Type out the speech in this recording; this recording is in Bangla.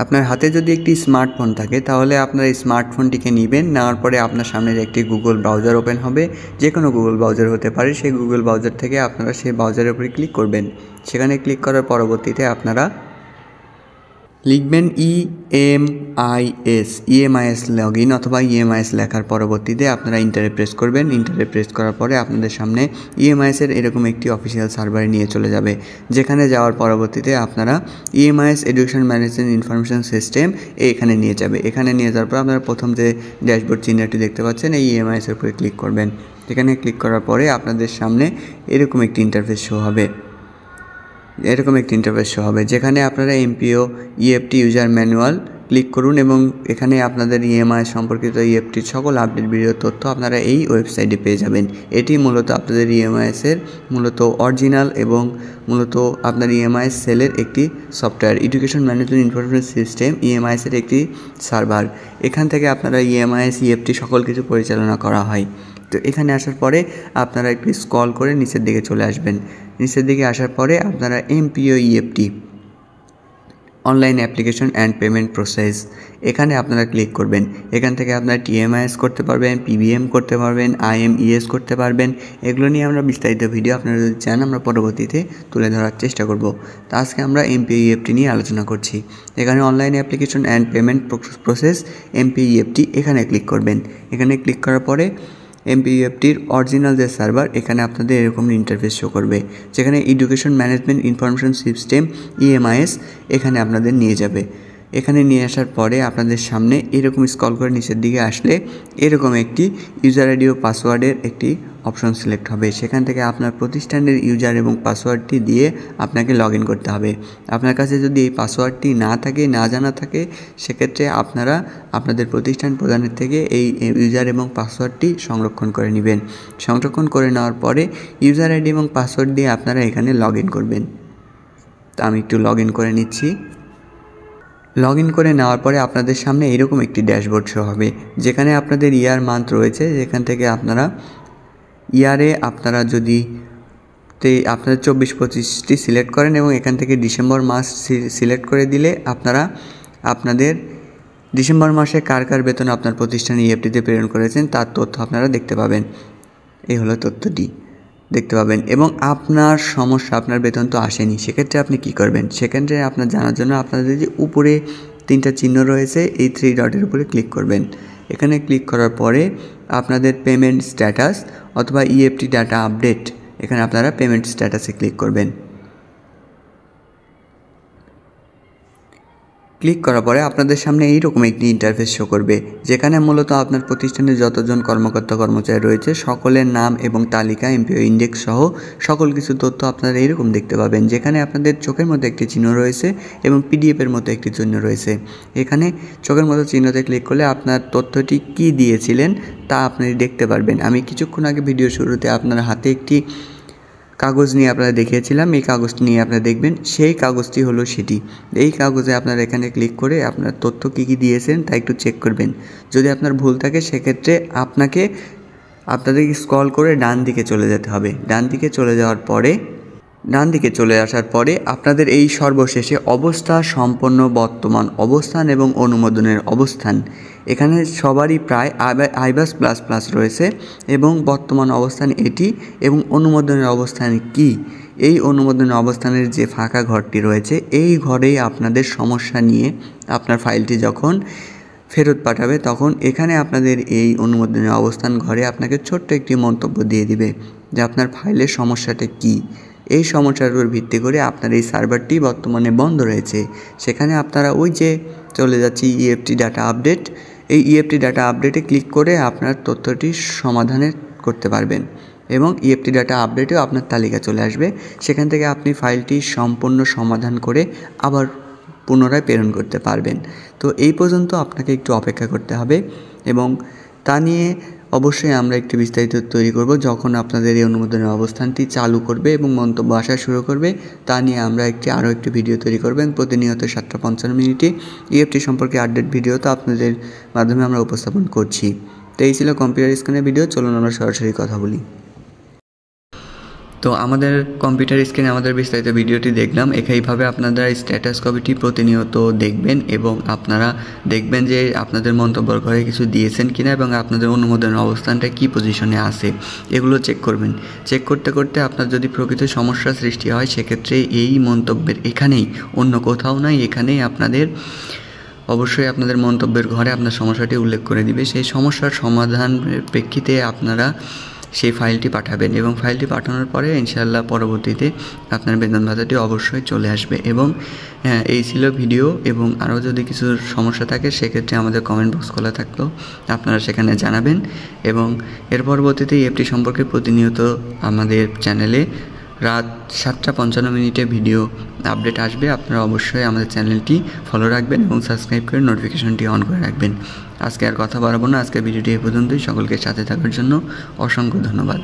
আপনার হাতে যদি একটি স্মার্টফোন থাকে তাহলে আপনার এই স্মার্টফোনটিকে নেবেন, নেওয়ার পরে আপনার সামনের একটি গুগল ব্রাউজার ওপেন হবে, যে কোনো গুগল ব্রাউজার হতে পারে। সেই গুগল ব্রাউজার থেকে আপনারা সেই ব্রাউজারের উপরে ক্লিক করবেন। সেখানে ক্লিক করার পরবর্তীতে আপনারা লিখবেন ইএমআইএস লগইন অথবা ইএমআইএস লেখার পরবর্তীতে আপনারা ইন্টারে প্রেস করবেন। ইন্টারে প্রেস করার পরে আপনাদের সামনে ইএমআইএসের এরকম একটি অফিসিয়াল সার্ভারে নিয়ে চলে যাবে, যেখানে যাওয়ার পরবর্তীতে আপনারা EMIS education management information system এখানে নিয়ে যাবে। এখানে নিয়ে যাওয়ার পর আপনারা প্রথম যে ড্যাশবোর্ড চিহ্নটি দেখতে পাচ্ছেন এই ইএমআইএসের উপরে ক্লিক করবেন। এখানে ক্লিক করার পরে আপনাদের সামনে এরকম একটি ইন্টারফেস শো হবে। যেখানে আপনারা MPO EFT user manual click করুন এবং এখানে আপনাদের ইএমআই সম্পর্কিত ইএফটির সকল আপডেট ভিডিও তথ্য আপনারা এই ওয়েবসাইটে পেয়ে যাবেন। এটি মূলত আপনাদের ইএমআইএসের মূলত অরিজিনাল এবং মূলত আপনার ইএমআইএস সেলের একটি software, education management information system ইএমআইএসের একটি সার্ভার। এখান থেকে আপনারা ইএমআইএস ইএফটি সকল কিছু পরিচালনা করা হয়। তো এখানে আসার পরে আপনারা একটু স্ক্রল করে নিচের দিকে চলে আসবেন। নিচের দিকে আসার পরে আপনারা MPO EFT online application and payment process এখানে আপনারা ক্লিক করবেন। এখান থেকে আপনারা টিএমআইএস করতে পারবেন, পিবিএম করতে পারবেন, আইএমইএস করতে পারবেন। এগুলো নিয়ে আমরা বিস্তারিত ভিডিও আপনারা যদি চান আমরা পরবর্তীতে তুলে ধরার চেষ্টা করব। তো আজকে আমরা এমপিও ইএফটি নিয়ে আলোচনা করছি। এখানে online application and payment process MPO EFT এখানে ক্লিক করবেন। এখানে ক্লিক করার পরে এমপিইএফটির অরিজিনাল যে সার্ভার এখানে আপনাদের এরকম ইন্টারফেস শো করবে, যেখানে education management information system EMIS এখানে আপনাদের নিয়ে যাবে। এখানে নিয়ে আসার পরে আপনাদের সামনে এরকম স্ক্রল করে নিচের দিকে আসলে এরকম একটি ইউজার আইডি ও পাসওয়ার্ডের একটি অপশন সিলেক্ট হবে। সেখান থেকে আপনার প্রতিষ্ঠানের ইউজার এবং পাসওয়ার্ডটি দিয়ে আপনাকে লগ ইন করতে হবে। আপনার কাছে যদি এই পাসওয়ার্ডটি না থাকে, না জানা থাকে, সেক্ষেত্রে আপনারা আপনাদের প্রতিষ্ঠান প্রধানের থেকে এই ইউজার এবং পাসওয়ার্ডটি সংরক্ষণ করে নেবেন। সংরক্ষণ করে নেওয়ার পরে ইউজার আইডি এবং পাসওয়ার্ড দিয়ে আপনারা এখানে লগ ইন করবেন। তো আমি একটু লগ ইন করে নিচ্ছি। লগ ইন করে নেওয়ার পরে আপনাদের সামনে এরকম একটি ড্যাশবোর্ড শো হবে, যেখানে আপনাদের ইয়ার মান্থ রয়েছে। যেখান থেকে আপনারা ইয়ারে আপনারা যদি আপনারা 24-25টি সিলেক্ট করেন এবং এখান থেকে ডিসেম্বর মাস সিলেক্ট করে দিলে আপনারা আপনাদের ডিসেম্বর মাসে কার কার বেতন আপনার প্রতিষ্ঠানে ইএফটিতে প্রেরণ করেছেন তার তথ্য আপনারা দেখতে পাবেন। এই হলো তথ্যটি দেখতে পাবেন। এবং আপনার সমস্যা, আপনার বেতন তো আসেনি, সেক্ষেত্রে আপনি কি করবেন? সেক্ষেত্রে আপনার জানার জন্য আপনাদের যে উপরে 3টা চিহ্ন রয়েছে এই 3 ডটের উপরে ক্লিক করবেন। এখানে ক্লিক করার পরে আপনাদের পেমেন্ট স্ট্যাটাস অথবা ইএফটি ডাটা আপডেট এখানে আপনারা পেমেন্ট স্ট্যাটাসে ক্লিক করবেন। ক্লিক করার পরে আপনাদের সামনে এইরকম একটি ইন্টারফেস শো করবে, যেখানে মূলত আপনার প্রতিষ্ঠানে যতজন কর্মকর্তা কর্মচারী রয়েছে সকলের নাম এবং তালিকা, এমপিও ইন্ডেক্স সহ সকল কিছু তথ্য আপনারা এইরকম দেখতে পাবেন। যেখানে আপনাদের চোখের মধ্যে একটি চিহ্ন রয়েছে এবং পিডিএফের মতো একটি চিহ্ন রয়েছে। এখানে চোখের মতো চিহ্নতে ক্লিক করলে আপনার তথ্যটি কী দিয়েছিলেন তা আপনি দেখতে পারবেন। আমি কিছুক্ষণ আগে ভিডিও শুরুতে আপনার হাতে একটি কাগজ নিয়ে আপনারা দেখিয়েছিলাম, এই কাগজটি নিয়ে আপনারা দেখবেন, সেই কাগজটি হলো সেটি। এই কাগজে আপনারা এখানে ক্লিক করে আপনার তথ্য কী দিয়েছেন তা একটু চেক করবেন। যদি আপনার ভুল থাকে সেক্ষেত্রে আপনাদের স্ক্রল করে ডান দিকে চলে যেতে হবে। ডান দিকে চলে আসার পরে আপনাদের এই সর্বশেষে অবস্থা সম্পন্ন বর্তমান অবস্থান এবং অনুমোদনের অবস্থান এখানে সবারই প্রায় আইবাস প্লাস প্লাস রয়েছে এবং বর্তমান অবস্থান এটি এবং অনুমোদনের অবস্থান কি, এই অনুমোদনের অবস্থানের যে ফাঁকা ঘরটি রয়েছে এই ঘরেই আপনাদের সমস্যা নিয়ে আপনার ফাইলটি যখন ফেরত পাঠাবে তখন এখানে আপনাদের এই অনুমোদনের অবস্থান ঘরে আপনাকে ছোট্ট একটি মন্তব্য দিয়ে দিবে যে আপনার ফাইলের সমস্যাটা কী। এই সমস্যার উপর ভিত্তি করে আপনার এই সার্ভারটি বর্তমানে বন্ধ রয়েছে। সেখানে আপনারা ওই যে চলে যাচ্ছি ইএফটি ডাটা আপডেট, এই ইএফটি ডাটা আপডেটে ক্লিক করে আপনার তথ্যটি সমাধানের করতে পারবেন এবং ইএফটি ডাটা আপডেটেও আপনার তালিকা চলে আসবে। সেখান থেকে আপনি ফাইলটি সম্পূর্ণ সমাধান করে আবার পুনরায় প্রেরণ করতে পারবেন। তো এই পর্যন্ত আপনাকে একটু অপেক্ষা করতে হবে এবং তা নিয়ে অবশ্যই আমরা একটি বিস্তারিত তৈরি করব যখন আপনাদের এই অনুমোদনের অবস্থানটি চালু করবে এবং মন্তব্য আসা শুরু করবে। তা নিয়ে আমরা আরও একটি ভিডিও তৈরি করবেন প্রতিনিয়ত 7:55 মিনিটে ইএফটি সম্পর্কে আপডেট ভিডিও তো আপনাদের মাধ্যমে আমরা উপস্থাপন করছি। তো এই ছিল কম্পিউটার স্ক্রিনের ভিডিও। চলুন আমরা সরাসরি কথা বলি। তো তো আমাদের কম্পিউটার স্ক্রিনে আমাদের বিস্তারিত ভিডিওটি দেখলাম। এইভাবে আপনারা স্ট্যাটাস কপিটি প্রতিনিয়ত দেখবেন এবং আপনারা দেখবেন যে আপনাদের মন্তব্যের ঘরে কিছু দিয়েছেন কিনা এবং আপনাদের অনুমোদনের অবস্থানটা কী পজিশনে আছে এগুলো চেক করবেন। চেক করতে করতে আপনার যদি প্রকৃত সমস্যা সৃষ্টি হয় সেক্ষেত্রে এই মন্তব্যের এখানেই, অন্য কোথাও নয়, এখানেই অবশ্যই আপনাদের মন্তব্যের ঘরে আপনার সমস্যাটি উল্লেখ করে দিবে। সেই সমস্যার সমাধানের প্রেক্ষিতে আপনারা সেই ফাইলটি পাঠাবেন এবং ফাইলটি পাঠানোর পরে ইনশাআল্লাহ পরবর্তীতে আপনার বেতন ভাতাটি অবশ্যই চলে আসবে। এবং এই ছিল ভিডিও, এবং আরও যদি কিছু সমস্যা থাকে সেক্ষেত্রে আমাদের কমেন্ট বক্স খোলা থাকতো, আপনারা সেখানে জানাবেন। এবং এর পরবর্তীতে এই অ্যাপটি সম্পর্কে প্রতিনিয়ত আমাদের চ্যানেলে রাত 7:55 ভিডিও আপডেট আসবে। আপনারা অবশ্যই আমাদের চ্যানেলটি ফলো রাখবেন এবং সাবস্ক্রাইব করে নোটিফিকেশনটি অন করে রাখবেন। আজকে আর কথা বাড়াবো না, আজকের ভিডিওটি এই পর্যন্তই। সকলকে সাথে থাকার জন্য অসংখ্য ধন্যবাদ।